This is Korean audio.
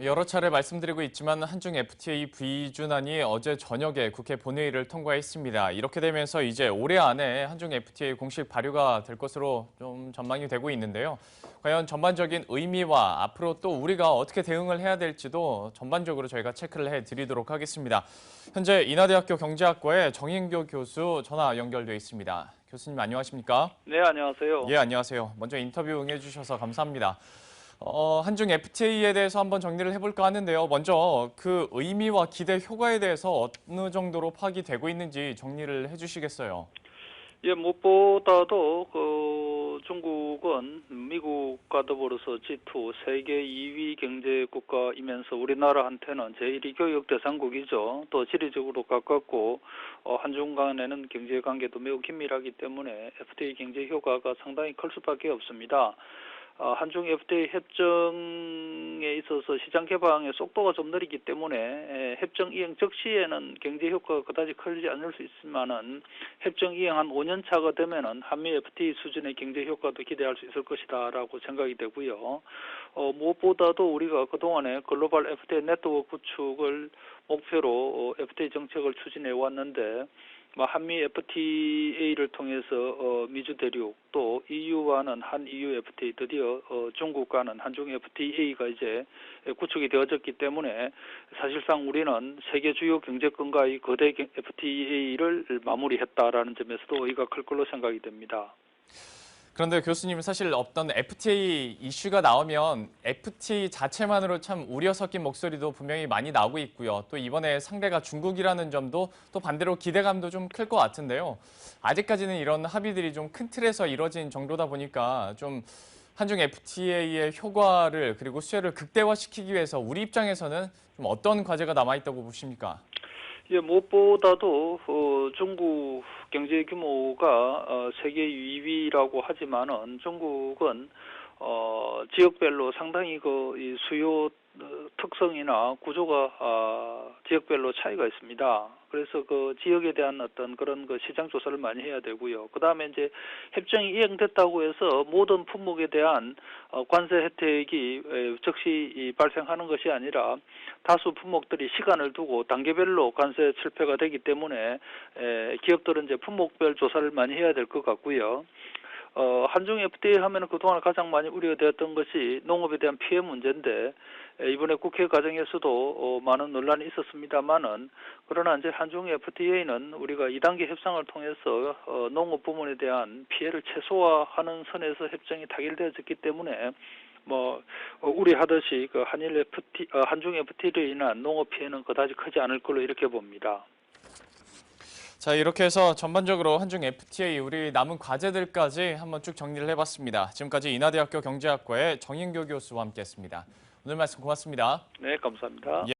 여러 차례 말씀드리고 있지만 한중 FTA 비준안이 어제 저녁에 국회 본회의를 통과했습니다. 이렇게 되면서 이제 올해 안에 한중 FTA 공식 발효가 될 것으로 좀 전망이 되고 있는데요. 과연 전반적인 의미와 앞으로 또 우리가 어떻게 대응을 해야 될지도 전반적으로 저희가 체크를 해드리도록 하겠습니다. 현재 인하대학교 경제학과의 정인교 교수 전화 연결돼 있습니다. 교수님 안녕하십니까? 네, 안녕하세요. 예, 안녕하세요. 먼저 인터뷰 응해주셔서 감사합니다. 한중 FTA에 대해서 한번 정리를 해볼까 하는데요. 먼저 그 의미와 기대 효과에 대해서 어느 정도로 파악이 되고 있는지 정리를 해주시겠어요? 예, 무엇보다도 중국은 미국과 더불어서 G2 세계 2위 경제 국가이면서 우리나라한테는 제1위 교역 대상국이죠. 또 지리적으로 가깝고 한중 간에는 경제 관계도 매우 긴밀하기 때문에 FTA 경제 효과가 상당히 클 수밖에 없습니다. 한중 FTA 협정에 있어서 시장 개방의 속도가 좀 느리기 때문에 협정 이행 적시에는 경제 효과가 그다지 크지 않을 수 있지만은 협정 이행 한 5년 차가 되면은 한미 FTA 수준의 경제 효과도 기대할 수 있을 것이다라고 생각이 되고요. 무엇보다도 우리가 그동안에 글로벌 FTA 네트워크 구축을 목표로 FTA 정책을 추진해 왔는데 한미 FTA를 통해서 미주 대륙 또 EU와는 한 EU FTA 드디어 중국과는 한중 FTA가 이제 구축이 되어졌기 때문에 사실상 우리는 세계 주요 경제권과의 거대 FTA를 마무리했다라는 점에서도 의의가 클 걸로 생각이 됩니다. 그런데 교수님 사실 어떤 FTA 이슈가 나오면 FTA 자체만으로 참 우려 섞인 목소리도 분명히 많이 나오고 있고요. 또 이번에 상대가 중국이라는 점도 또 반대로 기대감도 좀 클 것 같은데요. 아직까지는 이런 합의들이 좀 큰 틀에서 이뤄진 정도다 보니까 좀 한중 FTA의 효과를 그리고 수혜를 극대화시키기 위해서 우리 입장에서는 좀 어떤 과제가 남아있다고 보십니까? 예, 무엇보다도 중국 경제 규모가 세계 2위라고 하지만은 중국은 지역별로 상당히 이 수요 특성이나 구조가 지역별로 차이가 있습니다. 그래서 그 지역에 대한 어떤 그런 시장 조사를 많이 해야 되고요. 그 다음에 이제 협정이 이행됐다고 해서 모든 품목에 대한 관세 혜택이 즉시 발생하는 것이 아니라 다수 품목들이 시간을 두고 단계별로 관세 철폐가 되기 때문에 기업들은 이제 품목별 조사를 많이 해야 될 것 같고요. 한중 FTA 하면은 그동안 가장 많이 우려되었던 것이 농업에 대한 피해 문제인데 이번에 국회 과정에서도 많은 논란이 있었습니다만은 그러나 이제 한중 FTA는 우리가 2단계 협상을 통해서 농업 부문에 대한 피해를 최소화하는 선에서 협정이 타결되어졌기 때문에 우려하듯이 한중 FTA로 인한 농업 피해는 그다지 크지 않을 걸로 이렇게 봅니다. 자, 이렇게 해서 전반적으로 한중 FTA 우리 남은 과제들까지 한번 쭉 정리를 해봤습니다. 지금까지 인하대학교 경제학과의 정인교 교수와 함께했습니다. 오늘 말씀 고맙습니다. 네, 감사합니다.